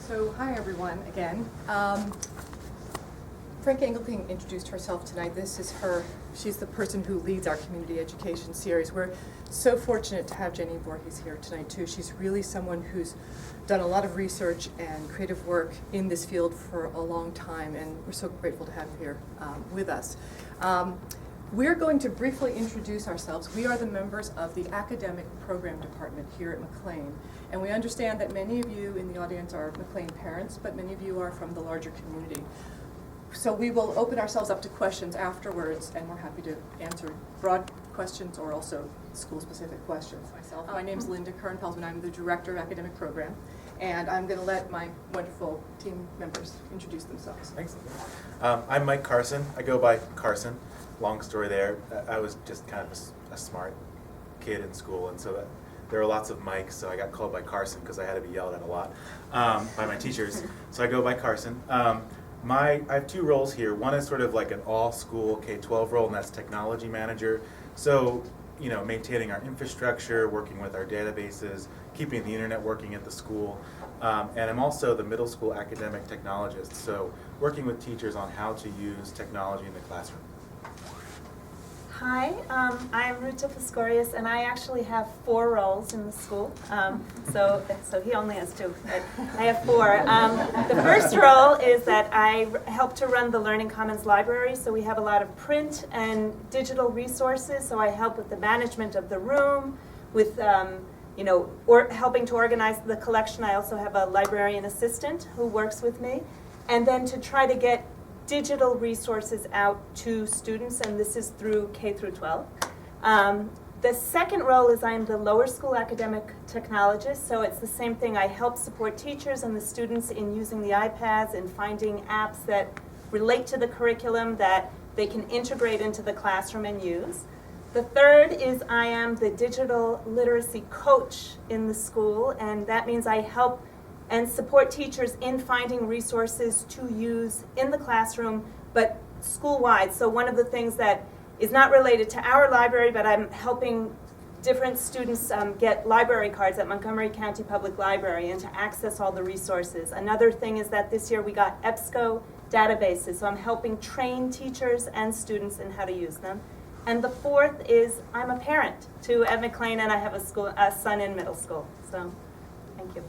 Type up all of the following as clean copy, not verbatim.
So, hi everyone again. Frank Engelking introduced herself tonight. This is her. She's the person who leads our community education series. We're so fortunate to have Jenny Voorhees here tonight too. She's really someone who's done a lot of research and creative work in this field for a long time, and we're so grateful to have her here with us. We're going to briefly introduce ourselves. We are the members of the Academic Program Department here at McLean, and we understand that many of you in the audience are McLean parents, but many of you are from the larger community. So we will open ourselves up to questions afterwards, and we're happy to answer broad questions or also school-specific questions. Myself, my name is Linda Kern-Pelsman. I'm the Director of Academic Program, and I'm going to let my wonderful team members introduce themselves. Thanks. I'm Mike Carson. I go by Carson. Long story there. I was just kind of a smart kid in school, and so there were lots of Mikes, so I got called by Carson because I had to be yelled at a lot by my teachers. So I go by Carson. I have two roles here. One is sort of like an all-school K-12 role, and that's technology manager. So, you know, maintaining our infrastructure, working with our databases, keeping the internet working at the school. And I'm also the middle school academic technologist, so working with teachers on how to use technology in the classroom. Hi, I'm Ruta Piscorius, and I actually have 4 roles in the school. So he only has 2, but I have 4. The first role is that I help to run the Learning Commons library, so we have a lot of print and digital resources, so I help with the management of the room, with helping to organize the collection. I also have a librarian assistant who works with me, and then to try to get digital resources out to students, and this is through K through 12. The second role is I'm the lower school academic technologist, so it's the same thing. I help support teachers and the students in using the iPads and finding apps that relate to the curriculum that they can integrate into the classroom and use. The third is I am the digital literacy coach in the school, and that means I help and support teachers in finding resources to use in the classroom, but school-wide. So one of the things that is not related to our library, but I'm helping different students get library cards at Montgomery County Public Library and to access all the resources. Another thing is that this year we got EBSCO databases, so I'm helping train teachers and students in how to use them. And the fourth is I'm a parent at McLean, and I have a son in middle school. So thank you.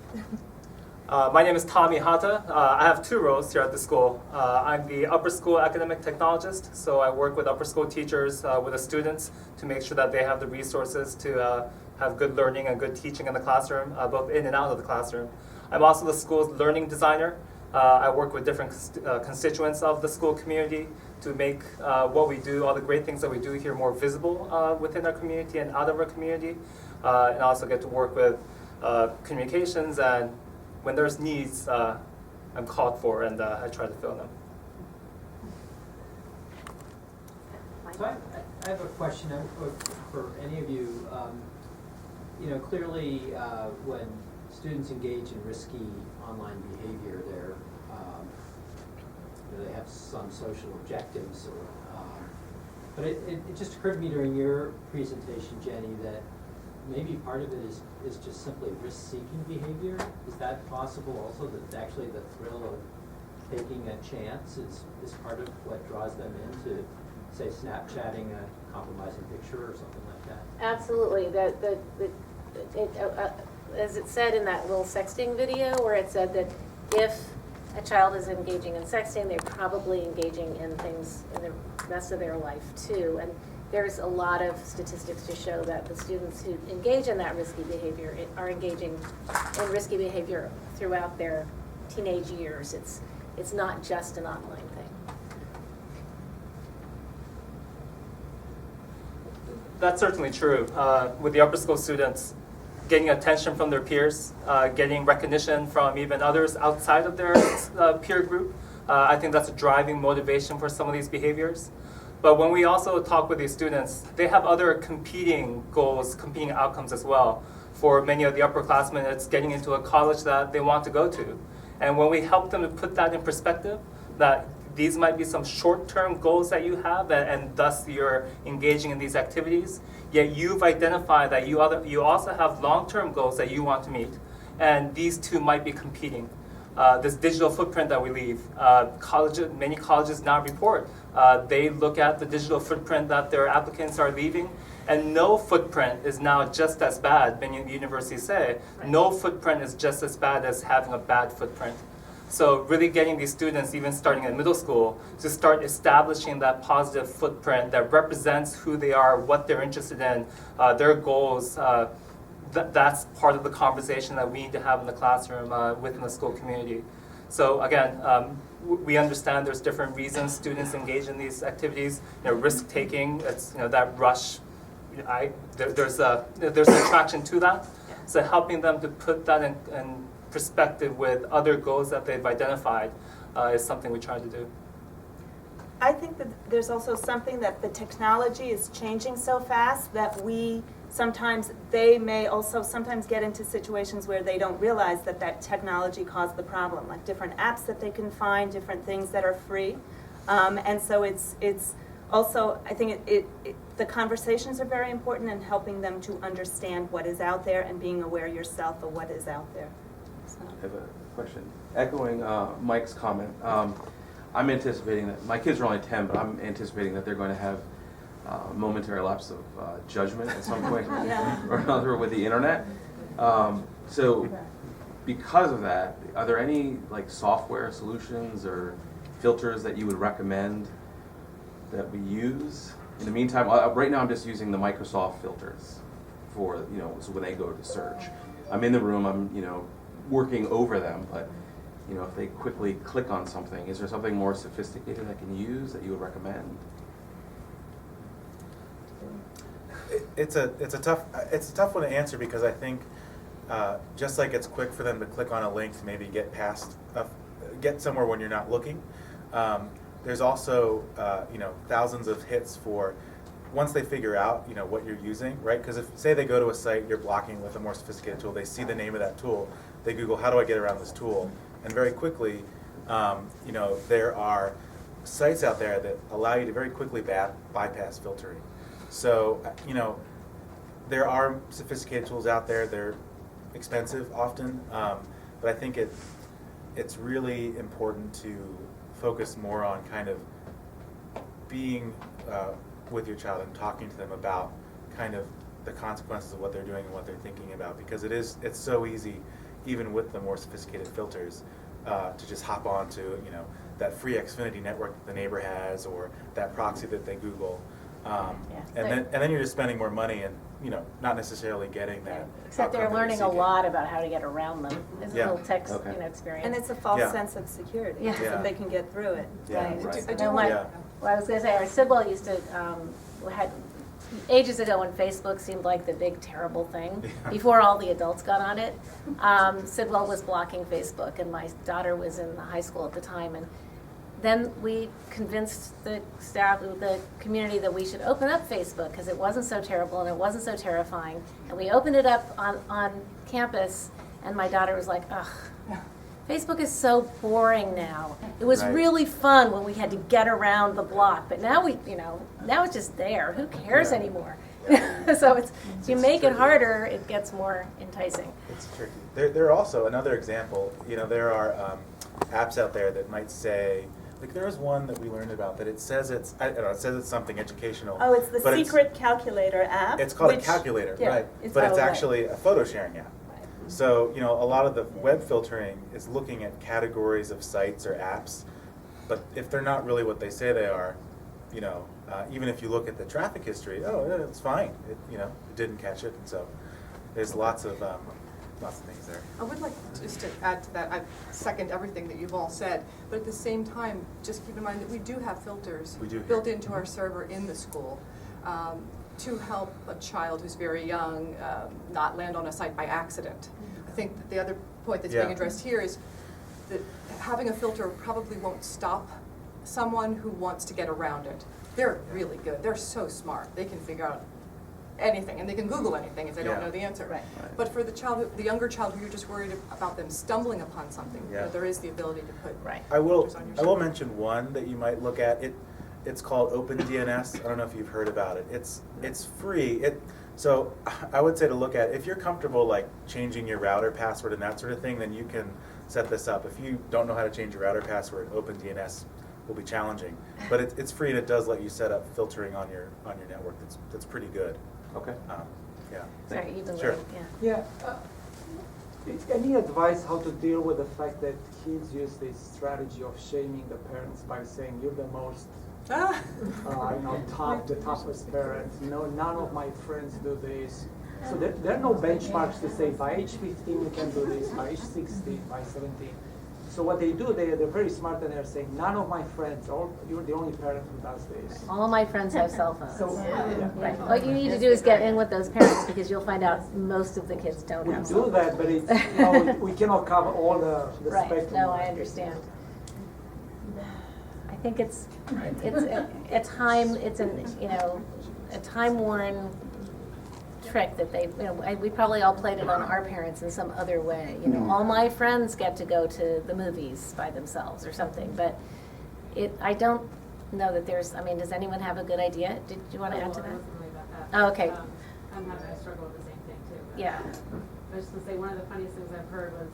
My name is Tommy Hata. I have 2 roles here at the school. I'm the upper school academic technologist, so I work with upper school teachers, with the students to make sure that they have the resources to have good learning and good teaching in the classroom, both in and out of the classroom. I'm also the school's learning designer. I work with different constituents of the school community to make what we do, all the great things that we do here, more visible within our community and out of our community. And I also get to work with communications, and when there's needs, I'm called for, and I try to fill them. So I have a question for any of you. Clearly, when students engage in risky online behavior, they have some social objectives. But it just occurred to me during your presentation, Jenny, that maybe part of it is just simply risk-seeking behavior. Is that possible also, that actually the thrill of taking a chance is part of what draws them into, say, Snapchatting a compromising picture or something like that? Absolutely. As it said in that little sexting video, where it said that if a child is engaging in sexting, they're probably engaging in things in the rest of their life too. And there's a lot of statistics to show that the students who engage in that risky behavior are engaging in risky behavior throughout their teenage years. It's not just an online thing. That's certainly true. With the upper school students, getting attention from their peers, getting recognition from even others outside of their peer group, I think that's a driving motivation for some of these behaviors. But when we also talk with these students, they have other competing goals, competing outcomes as well. For many of the upperclassmen, it's getting into a college that they want to go to. And when we help them to put that in perspective, that these might be some short-term goals that you have, and thus you're engaging in these activities, yet you've identified that you also have long-term goals that you want to meet, and these two might be competing. this digital footprint that we leave. Many colleges now report. They look at the digital footprint that their applicants are leaving, and no footprint is now just as bad. Many universities say no footprint is just as bad as having a bad footprint. So really getting these students, even starting at middle school, to start establishing that positive footprint that represents who they are, what they're interested in, their goals. That's part of the conversation that we need to have in the classroom within the school community. So again, we understand there's different reasons students engage in these activities. Risk taking, it's that rush. There's an attraction to that. So helping them to put that in perspective with other goals that they've identified is something we try to do. I think that there's also something that the technology is changing so fast that they may also sometimes get into situations where they don't realize that technology caused the problem, like different apps that they can find, different things that are free. And so it's also, I think the conversations are very important in helping them to understand what is out there and being aware yourself of what is out there. So. I have a question. Echoing Mike's comment, I'm anticipating that, my kids are only 10, but I'm anticipating that they're going to have momentary lapse of judgment at some point or another with the internet. So because of that, are there any software solutions or filters that you would recommend that we use? In the meantime, right now I'm just using the Microsoft filters for, so when they go to search. I'm in the room, I'm, working over them, but, if they quickly click on something, is there something more sophisticated I can use that you would recommend? It's a tough one to answer, because I think just like it's quick for them to click on a link to maybe get somewhere when you're not looking. There's also thousands of hits for once they figure out what you're using, right? Because if say they go to a site you're blocking with a more sophisticated tool, they see the name of that tool, they Google how do I get around this tool, and very quickly there are sites out there that allow you to very quickly bypass filtering. So there are sophisticated tools out there. They're expensive often, but I think it's really important to focus more on kind of being with your child and talking to them about kind of the consequences of what they're doing and what they're thinking about, because it's so easy, even with the more sophisticated filters, to just hop on to that free Xfinity network that the neighbor has, or that proxy that they Google, and then you're just spending more money and not necessarily getting that. Except they're learning a lot about how to get around them. It's a little text experience. And it's a false sense of security, so they can get through it. Well, I was going to say, our Sidwell used to, had ages ago when Facebook seemed like the big terrible thing, before all the adults got on it, Sidwell was blocking Facebook, and my daughter was in high school at the time, and then we convinced the staff, the community, that we should open up Facebook because it wasn't so terrible and it wasn't so terrifying. And we opened it up on campus, and my daughter was like, ugh, Facebook is so boring now. It was really fun when we had to get around the block, but now now it's just there. Who cares anymore? So you make it harder, it gets more enticing. It's tricky. There are also another example. There are apps out there that might say, there was one that we learned about that it says it says it's something educational. Oh, it's the secret calculator app. It's called a calculator, right? But it's actually a photo sharing app. So, a lot of the web filtering is looking at categories of sites or apps, but if they're not really what they say they are, even if you look at the traffic history, it's fine. It didn't catch it, and so there's lots of things there. I would like just to add to that. I second everything that you've all said, but at the same time, just keep in mind that we do have filters built into our server in the school. To help a child who's very young not land on a site by accident. I think that the other point that's being addressed here is that having a filter probably won't stop someone who wants to get around it. They're really good. They're so smart. They can figure out anything, and they can Google anything if they don't know the answer. Right. But for the younger child who you're just worried about them stumbling upon something, there is the ability to put filters on your server. I will mention one that you might look at. It's called OpenDNS. I don't know if you've heard about it. It's free. So I would say to look at, if you're comfortable changing your router password and that sort of thing, then you can set this up. If you don't know how to change your router password, OpenDNS will be challenging. But it's free, and it does let you set up filtering on your network. That's pretty good. Okay. Yeah. Sorry, you've been Sure. waiting, yeah. Yeah. Any advice how to deal with the fact that kids use this strategy of shaming the parents by saying you're the most, the toughest parent. None of my friends do this. So there are no benchmarks to say by age 15 you can do this, by age 16, by 17. So what they do, they're very smart and they're saying none of my friends, you're the only parent who does this. All my friends have cell phones. So Right. What you need to do is get in with those parents, because you'll find out most of the kids don't we have cell do phones. that, but it's, we cannot cover all the Right, spectrum. no, I understand. I think it's a time-worn trick that we probably all played it on our parents in some other way. All my friends get to go to the movies by themselves or something, but I don't know that there's, does anyone have a good idea? Did you want to add to that? Oh, okay. I'm having a struggle with the same thing too. But Yeah. I was just gonna say, one of the funniest things I've heard was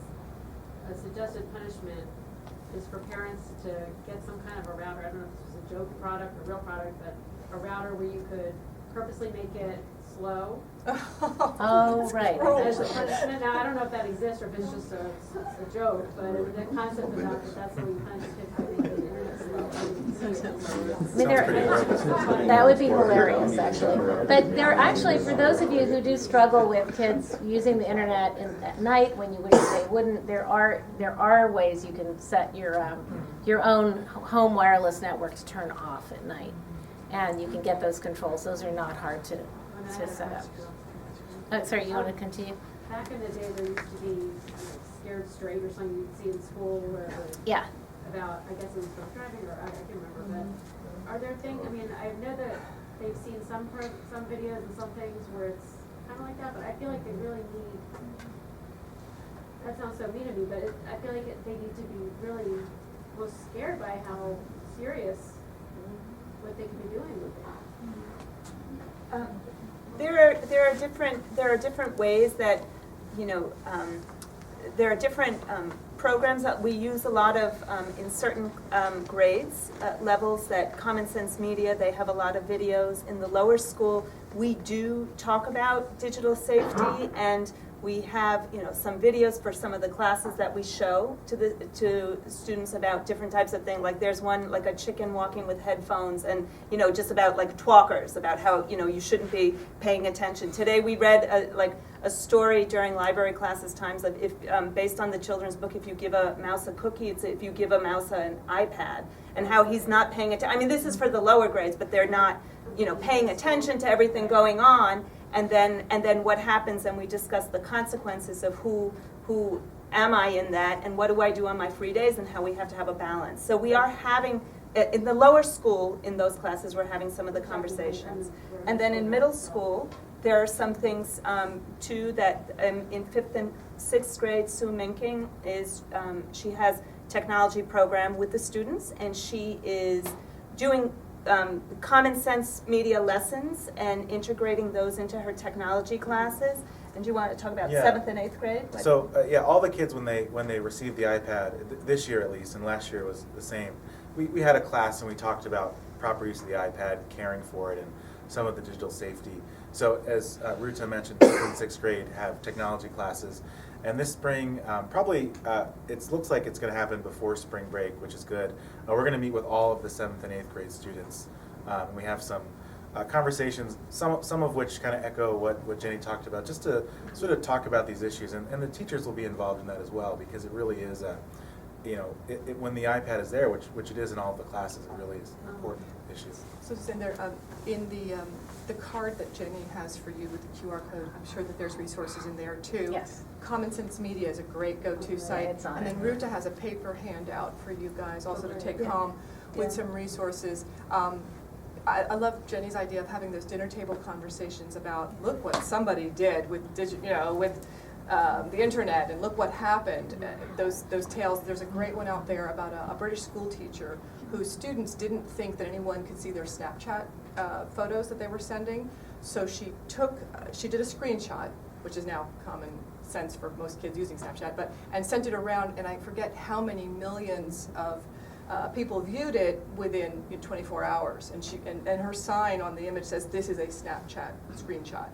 a suggested punishment is for parents to get some kind of a router. I don't know if this was a joke product or real product, but a router where you could purposely make it slow. Oh, right. As a punishment. Now, I don't know if that exists or if it's just a joke, but the concept of that's how you punish kids by making the internet slow. That would be hilarious, actually. But there are actually, for those of you who do struggle with kids using the internet at night when you wish they wouldn't, there are ways you can set your own home wireless network to turn off at night, and you can get those controls. Those are not hard to set up. Oh, sorry, you want to continue? Back in the day, there used to be Scared Straight or something you'd see in school where Yeah. about, I guess it was drunk driving, or I can't remember, but are there things, I know that they've seen some videos and some things where it's kind of like that, but I feel like they really need, that sounds so mean to me, but I feel like they need to be really most scared by how serious what they could be doing with it. There are different ways that, there are different programs that we use a lot of in certain grades levels. That Common Sense Media, they have a lot of videos. In the lower school, we do talk about digital safety, and we have some videos for some of the classes that we show to students about different types of things. Like there's one like a chicken walking with headphones, and just about like talkers, about how you shouldn't be paying attention. Today we read a story during library classes times of if based on the children's book, if you give a mouse a cookie, it's if you give a mouse an iPad, and how he's not paying attention. This is for the lower grades, but they're not paying attention to everything going on. And then what happens, and we discuss the consequences of who am I in that, and what do I do on my free days, and how we have to have a balance. So we are having, in the lower school, in those classes, we're having some of the conversations. And then in middle school, there are some things too that in 5th and 6th grade, Sue Minking she has technology program with the students, and she is doing Common Sense Media lessons and integrating those into her technology classes. And do you want to talk about 7th and 8th grade? So all the kids when they received the iPad this year at least, and last year was the same. We had a class and we talked about proper use of the iPad, caring for it, and some of the digital safety. So as Ruta mentioned, 5th and 6th grade have technology classes. And this spring, probably, it looks like it's going to happen before spring break, which is good. We're going to meet with all of the 7th and 8th grade students. We have some conversations, some of which kind of echo what Jenny talked about, just to sort of talk about these issues. And the teachers will be involved in that as well, because it really is when the iPad is there, which it is in all of the classes, it really is an important issue. So Suzanne, in the card that Jenny has for you with the QR code, I'm sure that there's resources in there too. Yes. Common Sense Media is a great go-to site. It's on and then it. Ruta has a paper handout for you guys also to take home with some resources. I love Jenny's idea of having those dinner table conversations about look what somebody did with the internet, and look what happened. Those tales. There's a great one out there about a British school teacher whose students didn't think that anyone could see their Snapchat photos that they were sending. So she did a screenshot which is now common sense for most kids using Snapchat, and sent it around, and I forget how many millions of people viewed it within 24 hours. And her sign on the image says, "This is a Snapchat screenshot."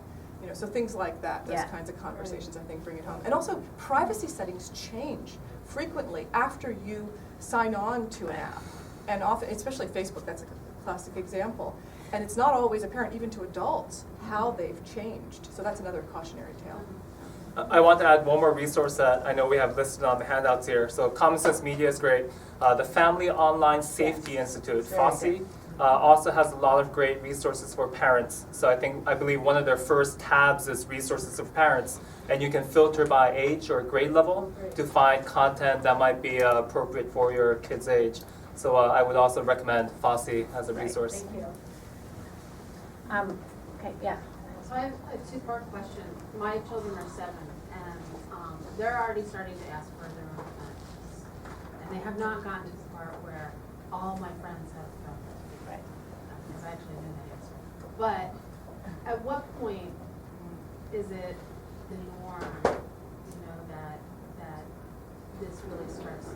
So things like that, those kinds of conversations, I think, bring it home. And also, privacy settings change frequently after you sign on to an app. And often, especially Facebook, that's a classic example. And it's not always apparent, even to adults, how they've changed. So that's another cautionary tale. I want to add one more resource that I know we have listed on the handouts here. So Common Sense Media is great. The Family Online Safety Institute, FOSSI, also has a lot of great resources for parents. So I believe one of their first tabs is resources for parents, and you can filter by age or grade level to find content that might be appropriate for your kid's age. So I would also recommend FOSSI as a resource. Thank you. Okay, yeah. So I have a two-part question. My children are 7, and they're already starting to ask for their own friends. And they have not gotten to the part where all my friends have girlfriends. Right. Because I actually knew that answer. But at what point is it the norm, that this really starts to...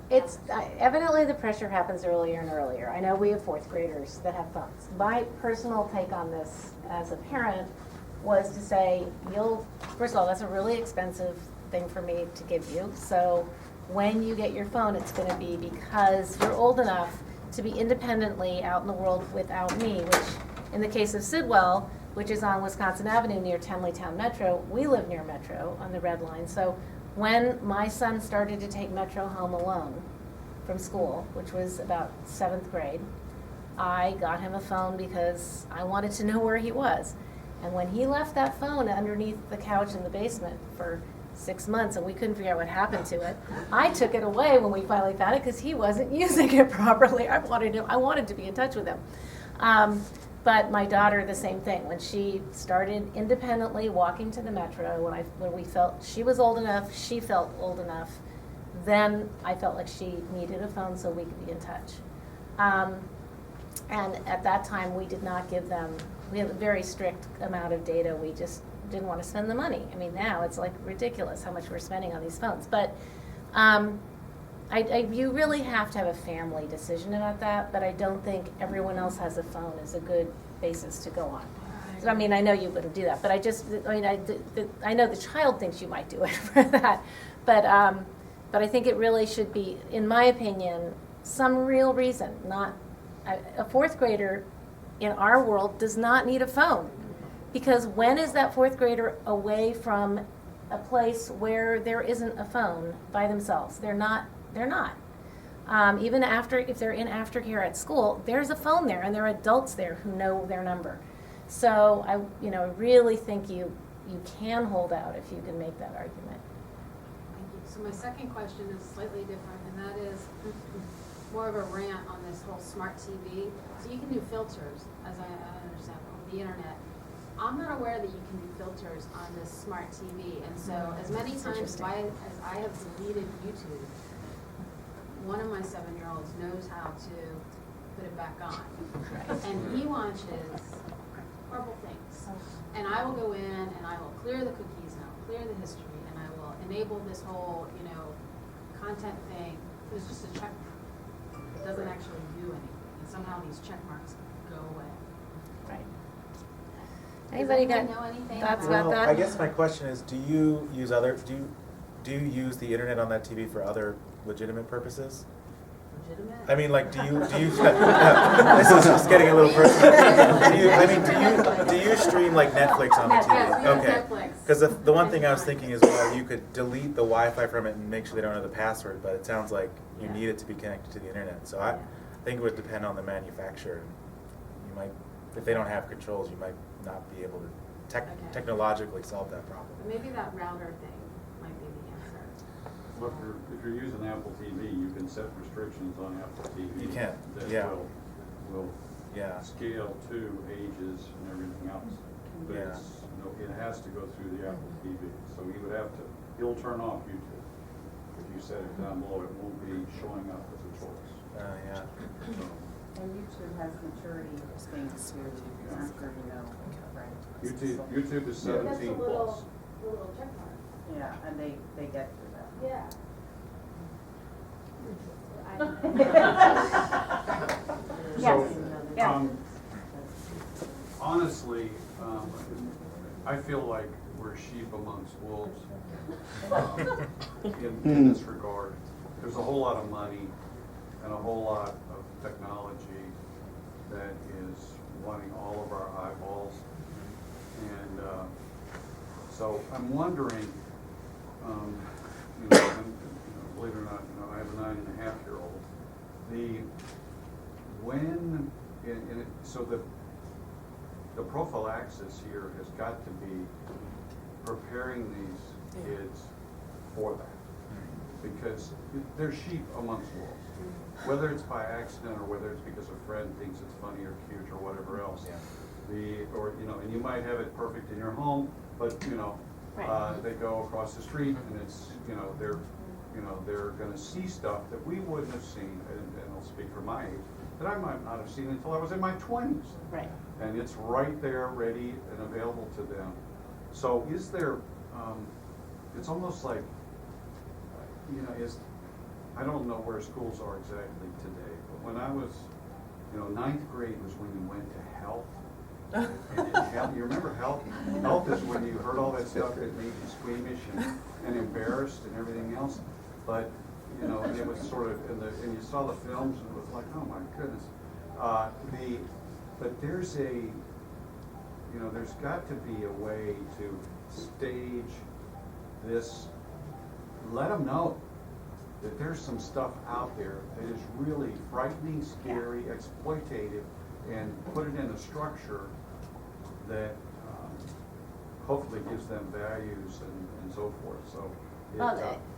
It's evidently the pressure happens earlier and earlier. I know we have 4th graders that have phones. My personal take on this as a parent was to say, first of all, that's a really expensive thing for me to give you. So when you get your phone, it's going to be because you're old enough to be independently out in the world without me, which in the case of Sidwell, which is on Wisconsin Avenue near Tenleytown Metro, we live near Metro on the Red Line. So when my son started to take Metro home alone from school, which was about 7th grade, I got him a phone because I wanted to know where he was. And when he left that phone underneath the couch in the basement for 6 months and we couldn't figure out what happened to it, I took it away when we finally found it because he wasn't using it properly. I wanted to be in touch with him. But my daughter, the same thing. When she started independently walking to the Metro, when we felt she was old enough, she felt old enough, then I felt like she needed a phone so we could be in touch. And at that time, we did not give them, we have a very strict amount of data. We just didn't want to spend the money. I mean, now it's like ridiculous how much we're spending on these phones. But you really have to have a family decision about that, but I don't think everyone else has a phone is a good basis to go on. So, I mean, I know you wouldn't do that, but I know the child thinks you might do it for that. But I think it really should be, in my opinion, some real reason. Not a 4th grader in our world does not need a phone, because when is that 4th grader away from a place where there isn't a phone by themselves? They're not. Even if they're in aftercare at school, there's a phone there, and there are adults there who know their number. So I really think you can hold out if you can make that argument. Thank you. So my second question is slightly different, and that is more of a rant on this whole smart TV. So you can do filters, as I understand, on the internet. I'm not aware that you can do filters on this smart TV, and so as many times as I have deleted YouTube, one of my 7-year-olds knows how to put it back on. And he watches horrible things. And I will go in and I will clear the cookies and I will clear the history and I will enable this whole, content thing. It's just a check mark. It doesn't actually do anything. And somehow these check marks go away. Right. Anybody got thoughts about that? I guess my question is, do you use the internet on that TV for other legitimate purposes? Legitimate? I mean, like, do you this is just getting a little personal. Do you stream like Netflix on the TV? Yes, we use Netflix. Because the one thing I was thinking is, well, you could delete the Wi-Fi from it and make sure they don't know the password, but it sounds like you need it to be connected to the internet. So I think it would depend on the manufacturer. You might, if they don't have controls, you might not be able to technologically solve that problem. Maybe that router thing might be the answer. Well, if you're using Apple TV, you can set restrictions on Apple TV. You can, that yeah. will scale to ages and everything else. But it has to go through the Apple TV. So you'll turn off YouTube. If you set it down below, it won't be showing up as a choice. And YouTube has maturity things too, I'm sure you know. Right. YouTube is That's a 17 little, plus. the little check mark. Yeah, and they get through that. Yeah. Yes. So, Yeah. Honestly, I feel like we're sheep amongst wolves in this regard. There's a whole lot of money and a whole lot of technology that is wanting all of our eyeballs. And so I'm wondering, believe it or not, I have a 9.5-year-old. So the prophylaxis here has got to be preparing these kids for that, because they're sheep amongst wolves. Whether it's by accident or whether it's because a friend thinks it's funny or cute or whatever else. And you might have it perfect in your home, but they go across the street and it's they're going to see stuff that we wouldn't have seen, and I'll speak for my age, that I might not have seen until I was in my 20s. Right. And it's right there, ready and available to them. So is there, it's almost like, I don't know where schools are exactly today, but when I was, 9th grade was when you went to health. And health, you remember health? Health is when you heard all that stuff that made you squeamish and embarrassed and everything else. But, and it was sort of, and you saw the films and it was like, oh my goodness. But there's there's got to be a way to stage this, let them know that there's some stuff out there that is really frightening, scary, exploitative, and put it in a structure that hopefully gives them values and so forth. So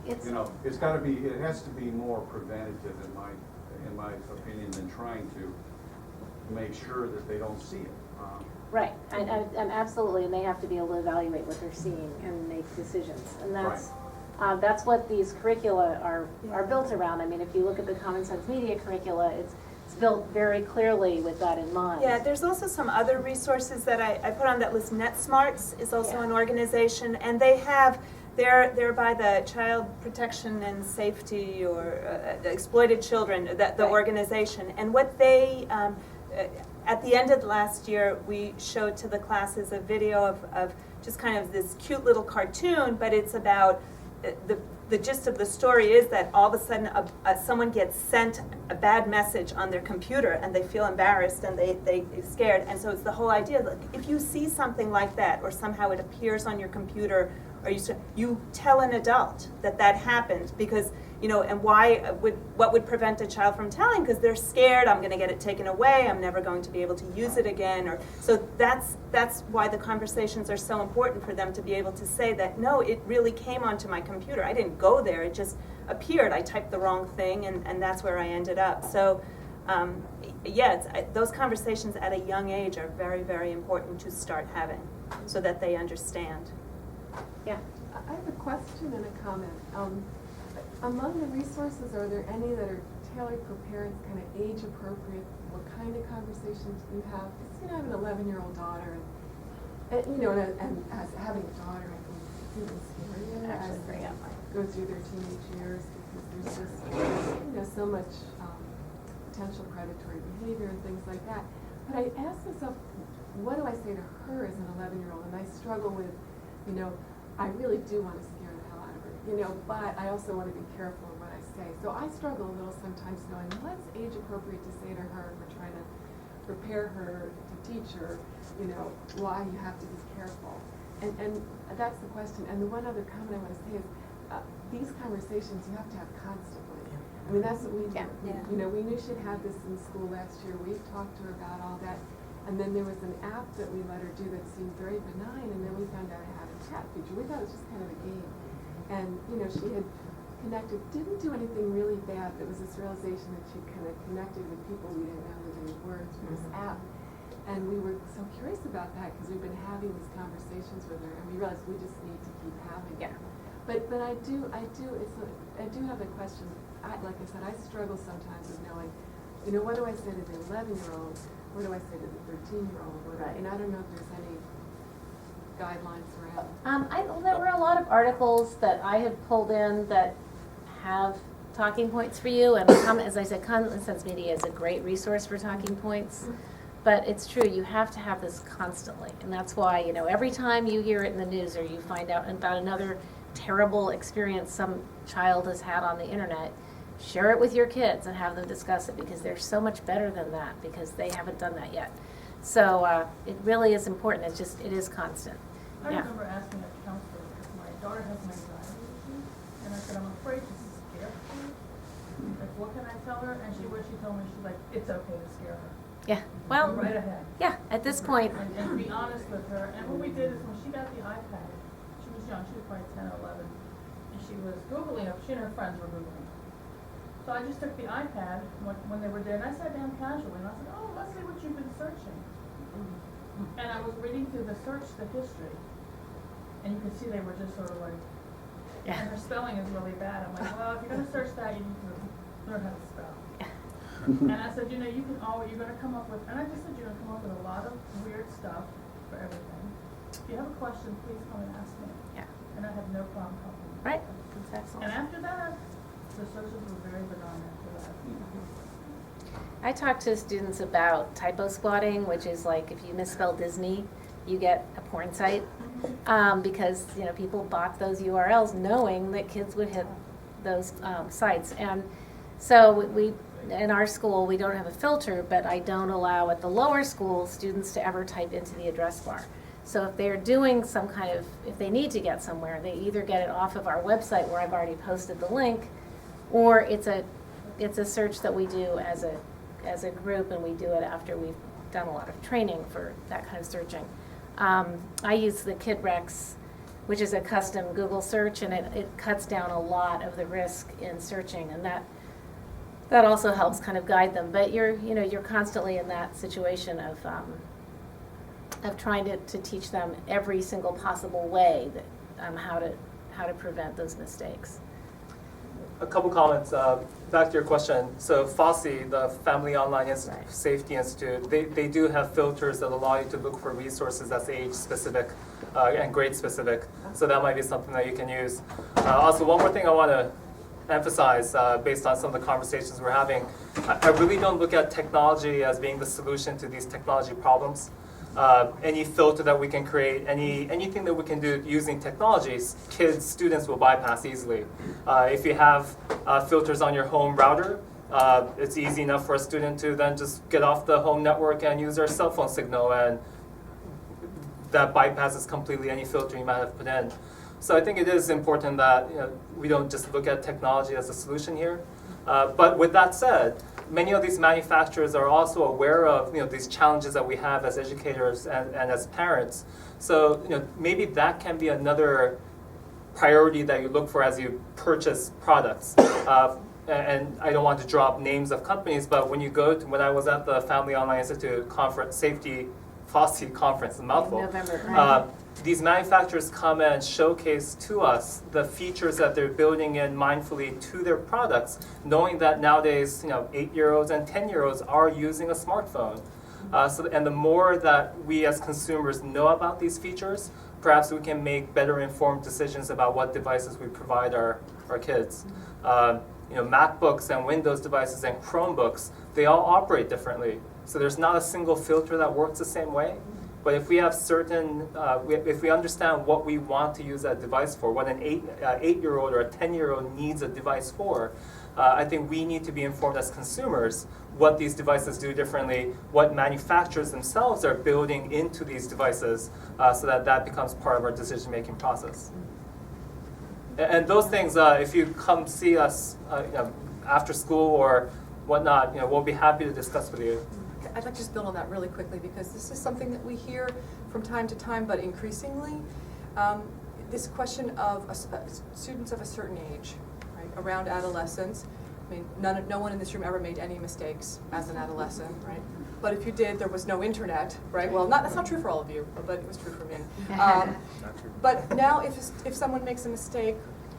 it's got to be, it has to be more preventative in my opinion than trying to make sure that they don't see it. Right, and absolutely, and they have to be able to evaluate what they're seeing and make decisions, and that's what these curricula are built around. I mean, if you look at the Common Sense Media curricula, it's built very clearly with that in mind. Yeah, there's also some other resources that I put on that list. NetSmarts is also an organization, and they're by the Child Protection and Safety or Exploited Children, the organization, and what they at the end of last year, we showed to the classes a video of just kind of this cute little cartoon, but it's about the gist of the story is that all of a sudden someone gets sent a bad message on their computer and they feel embarrassed and they're scared. And so it's the whole idea, like, if you see something like that or somehow it appears on your computer, or you tell an adult that happened, because and what would prevent a child from telling? Because they're scared, I'm going to get it taken away, I'm never going to be able to use it again. So that's why the conversations are so important, for them to be able to say that, no, it really came onto my computer. I didn't go there, it just appeared. I typed the wrong thing, and that's where I ended up. So those conversations at a young age are very, very important to start having, so that they understand. Yeah. I have a question and a comment. Among the resources, are there any that are tailored for parents, kind of age appropriate? What kind of conversations do you have? Because I have an 11-year-old daughter, and as having a daughter, I think it's even scarier as they go through their teenage years, because there's just so much potential predatory behavior and things like that. But I ask myself, what do I say to her as an 11-year-old? And I struggle with, I really do want to scare the hell out of her, but I also want to be careful of what I say. So I struggle a little sometimes knowing what's age appropriate to say to her if we're trying to prepare her to teach her, why you have to be careful. And that's the question. And the one other comment I want to say is, these conversations you have to have constantly. I mean, that's what we do. Yeah. We knew she'd had this in school last year. We've talked to her about all that. And then there was an app that we let her do that seemed very benign, and then we found out it had a chat feature. We thought it was just kind of a game. And, she had connected, didn't do anything really bad. There was this realization that she kind of connected with people we didn't know who they were through this app. And we were so curious about that, because we've been having these conversations with her, and we realized we just need to keep having it. But I do have a question. Like I said, I struggle sometimes with knowing, what do I say to the 11-year-old? What do I say to the 13-year-old? Right. And I don't know if there's any guidelines around? There were a lot of articles that I have pulled in that have talking points for you, and as I said, Common Sense Media is a great resource for talking points. But it's true, you have to have this constantly, and that's why, every time you hear it in the news or you find out about another terrible experience some child has had on the internet, share it with your kids and have them discuss it, because they're so much better than that, because they haven't done that yet. So it really is important. It is constant. I remember asking a counselor, because my daughter has an anxiety issue, and I said, I'm afraid to scare her. Like, what can I tell her? And she told me, she's like, it's okay to scare her. Yeah, well, Go right ahead. yeah, at this point. And be honest with her. And what we did is when she got the iPad, she was young, she was probably 10 or 11, and she was Googling it, she and her friends were Googling. So I just took the iPad when they were there, and I sat down casually, and I said, oh, let's see what you've been searching. And I was reading through the history, and you could see they were just sort of like, and her spelling is really bad. I'm like, well, if you're going to search that, you need to learn how to spell. And I said, you're going to come up with, and I just said, you're going to come up with a lot of weird stuff for everything. If you have a question, please come and ask me. Yeah. And I have no problem helping you. Right. That's excellent. And after that, the searches were very benign after that. I talk to students about typo squatting, which is like if you misspell Disney, you get a porn site, because people bought those URLs knowing that kids would hit those sites. And so in our school, we don't have a filter, but I don't allow at the lower school students to ever type into the address bar. So if they're doing if they need to get somewhere, they either get it off of our website where I've already posted the link, or it's a search that we do as a group, and we do it after we've done a lot of training for that kind of searching. I use the KidRex, which is a custom Google search, and it cuts down a lot of the risk in searching, and that also helps kind of guide them. But you're constantly in that situation of trying to teach them every single possible way that how to prevent those mistakes. A couple comments. Back to your question. So FOSSI, the Family Online Safety Institute, they do have filters that allow you to look for resources that's age specific and grade specific. So that might be something that you can use. Also, one more thing I want to emphasize based on some of the conversations we're having, I really don't look at technology as being the solution to these technology problems. Any filter that we can create, anything that we can do using technologies, students will bypass easily. If you have filters on your home router, it's easy enough for a student to then just get off the home network and use their cell phone signal, and that bypasses completely any filter you might have put in. So I think it is important that we don't just look at technology as a solution here. But with that said, many of these manufacturers are also aware of these challenges that we have as educators and as parents. So maybe that can be another priority that you look for as you purchase products. And I don't want to drop names of companies, but when I was at the Family Online Institute conference, Safety FOSSI conference, a mouthful. November, right. These manufacturers come and showcase to us the features that they're building in mindfully to their products, knowing that nowadays 8-year-olds and 10-year-olds are using a smartphone. And the more that we as consumers know about these features, perhaps we can make better informed decisions about what devices we provide our kids. MacBooks and Windows devices and Chromebooks, they all operate differently. So there's not a single filter that works the same way. But if we have if we understand what we want to use that device for, what an 8-year-old or a 10-year-old needs a device for, I think we need to be informed as consumers what these devices do differently, what manufacturers themselves are building into these devices, so that becomes part of our decision-making process. And those things, if you come see us after school or whatnot, we'll be happy to discuss with you. I'd like to just build on that really quickly, because this is something that we hear from time to time, but increasingly, this question of students of a certain age, right, around adolescence. I mean, no one in this room ever made any mistakes as an adolescent, right? But if you did, there was no internet, right? Well, that's not true for all of you, but it was true for me. But now, if someone makes a mistake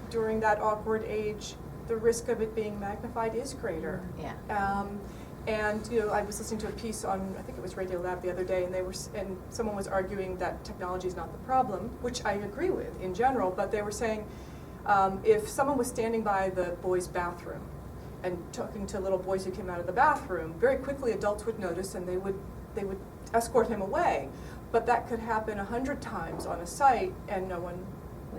during that awkward age, the risk of it being magnified is greater. Yeah. And I was listening to a piece on, I think it was Radio Lab the other day, and someone was arguing that technology is not the problem, which I agree with in general. But they were saying if someone was standing by the boys' bathroom and talking to little boys who came out of the bathroom, very quickly adults would notice and they would escort him away. But that could happen 100 times on a site, and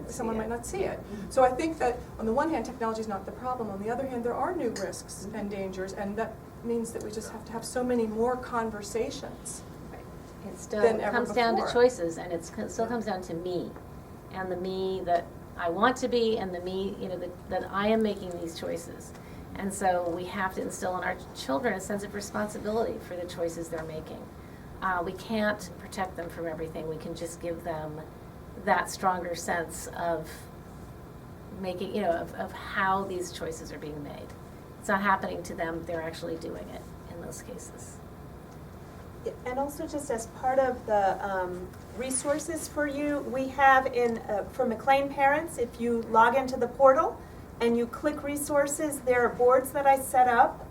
someone might not see it. So I think that on the one hand, technology is not the problem. On the other hand, there are new risks and dangers, and that means that we just have to have so many more conversations. It still than ever comes down to before. choices, and it still comes down to me, and the me that I want to be, and the me, that I am making these choices. And so we have to instill in our children a sense of responsibility for the choices they're making. We can't protect them from everything. We can just give them that stronger sense of making, of how these choices are being made. It's not happening to them, they're actually doing it in those cases. And also, just as part of the resources for you, we have for McLean parents, if you log into the portal and you click resources, there are boards that I set up.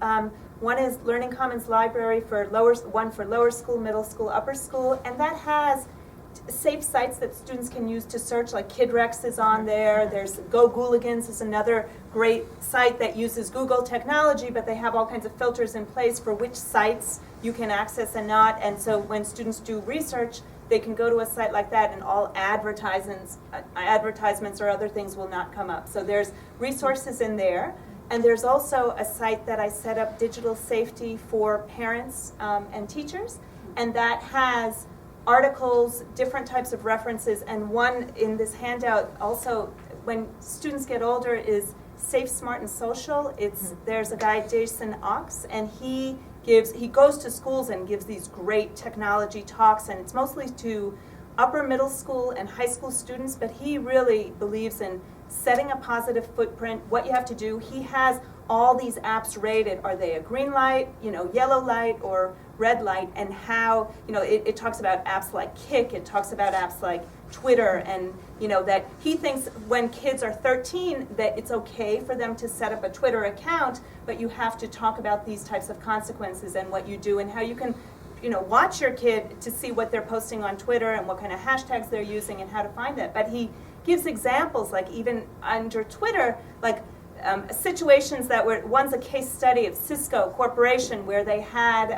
One is Learning Commons Library one for lower school, middle school, upper school, and that has safe sites that students can use to search, like KidRex is on there. There's Go Gooligans is another great site that uses Google technology, but they have all kinds of filters in place for which sites you can access and not. And so when students do research, they can go to a site like that and all advertisements or other things will not come up. So there's resources in there. And there's also a site that I set up, Digital Safety for Parents and Teachers, and that has articles, different types of references, and one in this handout also, when students get older, is Safe, Smart, and Social. There's a guy, Jason Ox, and he goes to schools and gives these great technology talks, and it's mostly to upper middle school and high school students, but he really believes in setting a positive footprint, what you have to do. He has all these apps rated. Are they a green light, yellow light, or red light? And how, it talks about apps like Kik, it talks about apps like Twitter, and that he thinks when kids are 13 that it's okay for them to set up a Twitter account, but you have to talk about these types of consequences and what you do and how you can watch your kid to see what they're posting on Twitter and what kind of hashtags they're using and how to find that. But he gives examples, like even under Twitter, like situations that one's a case study of Cisco Corporation, where they had,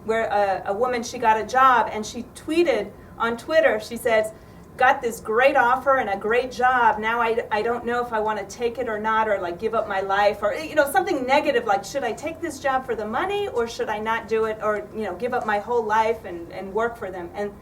where a woman, she got a job and she tweeted on Twitter, she says, got this great offer and a great job. Now I don't know if I want to take it or not, or like give up my life, or something negative like, should I take this job for the money or should I not do it, or give up my whole life and work for them. And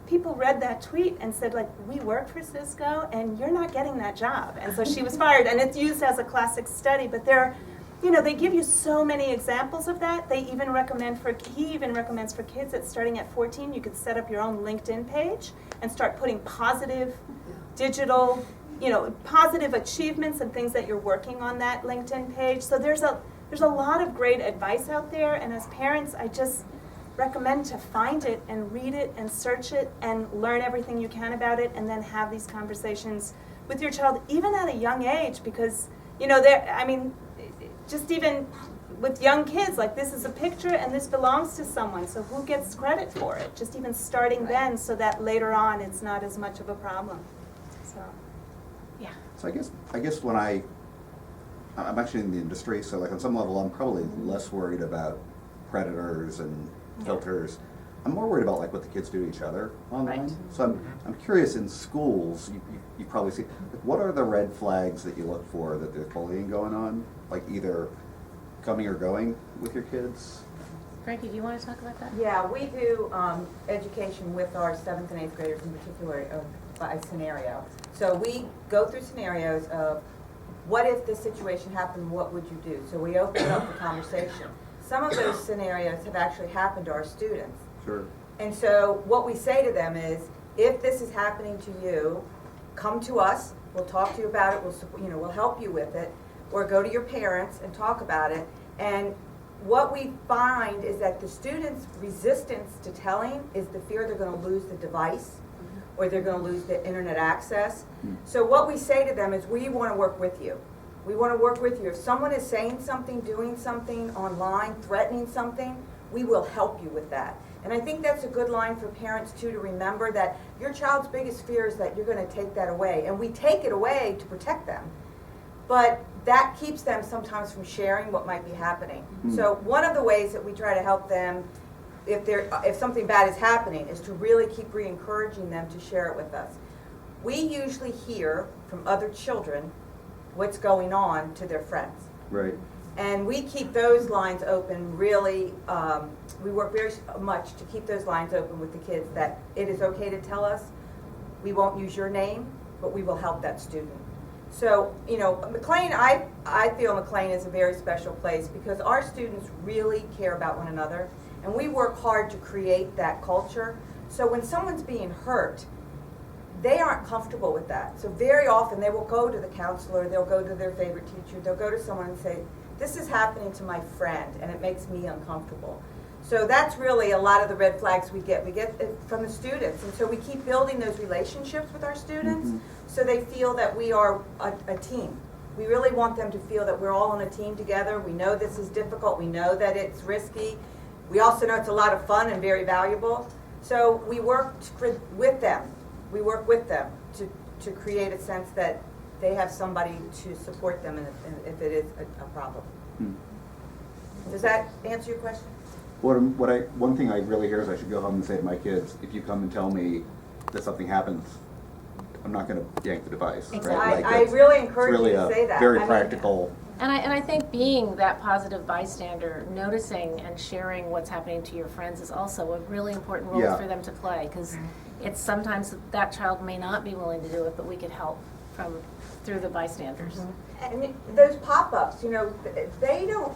people read that tweet and said, like, we work for Cisco and you're not getting that job. And so she was fired, and it's used as a classic study. But they give you so many examples of that. He even recommends for kids that starting at 14, you could set up your own LinkedIn page and start putting positive digital, positive achievements and things that you're working on that LinkedIn page. So there's a lot of great advice out there, and as parents, I just recommend to find it and read it and search it and learn everything you can about it, and then have these conversations with your child, even at a young age, because just even with young kids, like, this is a picture and this belongs to someone, so who gets credit for it? Just even starting then, so that later on it's not as much of a problem. So, yeah. So I guess when I'm actually in the industry, so like on some level I'm probably less worried about predators and filters. I'm more worried about like what the kids do to each other online. Right. So I'm curious, in schools, you probably see, like, what are the red flags that you look for that there's bullying going on, like either coming or going with your kids? Frankie, do you want to talk about that? Yeah, we do education with our 7th and 8th graders in particular by scenario. So we go through scenarios of, what if this situation happened, what would you do? So we open up the conversation. Some of those scenarios have actually happened to our students. Sure. And so what we say to them is, if this is happening to you, come to us, we'll talk to you about it, we'll help you with it, or go to your parents and talk about it. And what we find is that the students' resistance to telling is the fear they're going to lose the device, or they're going to lose the internet access. So what we say to them is, we want to work with you. We want to work with you. If someone is saying something, doing something online, threatening something, we will help you with that. And I think that's a good line for parents too, to remember that your child's biggest fear is that you're going to take that away. And we take it away to protect them. But that keeps them sometimes from sharing what might be happening. So one of the ways that we try to help them, if something bad is happening, is to really keep re-encouraging them to share it with us. We usually hear from other children what's going on to their friends. Right. And we keep those lines open really, we work very much to keep those lines open with the kids, that it is okay to tell us. We won't use your name, but we will help that student. So, you know, McLean, I feel McLean is a very special place because our students really care about one another, and we work hard to create that culture. So when someone's being hurt, they aren't comfortable with that. So very often they will go to the counselor, they'll go to their favorite teacher, they'll go to someone and say, this is happening to my friend and it makes me uncomfortable. So that's really a lot of the red flags we get it from the students. And so we keep building those relationships with our students so they feel that we are a team. We really want them to feel that we're all on a team together. We know this is difficult, we know that it's risky. We also know it's a lot of fun and very valuable. So we work with them. We work with them to create a sense that they have somebody to support them if it is a problem. Does that answer your question? One thing I really hear is I should go home and say to my kids, if you come and tell me that something happens, I'm not going to yank the device. Exactly. Right? I really encourage you to say that. Very practical. And I think being that positive bystander, noticing and sharing what's happening to your friends is also a really important role for them to play, because it's sometimes that child may not be willing to do it, but we could help through the bystanders. And those pop-ups, you know, they don't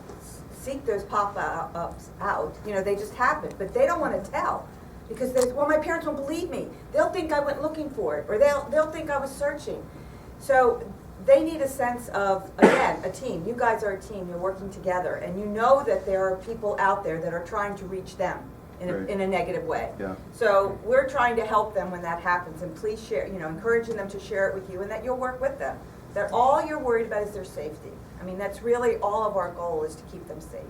seek those pop-ups out. You know, they just happen, but they don't want to tell because well, my parents won't believe me. They'll think I went looking for it, or they'll think I was searching. So they need a sense of, again, a team. You guys are a team. You're working together, and you know that there are people out there that are trying to reach them in a negative way. Yeah. So we're trying to help them when that happens, and please share, you know, encouraging them to share it with you, and that you'll work with them. That all you're worried about is their safety. I mean, that's really all of our goal, is to keep them safe.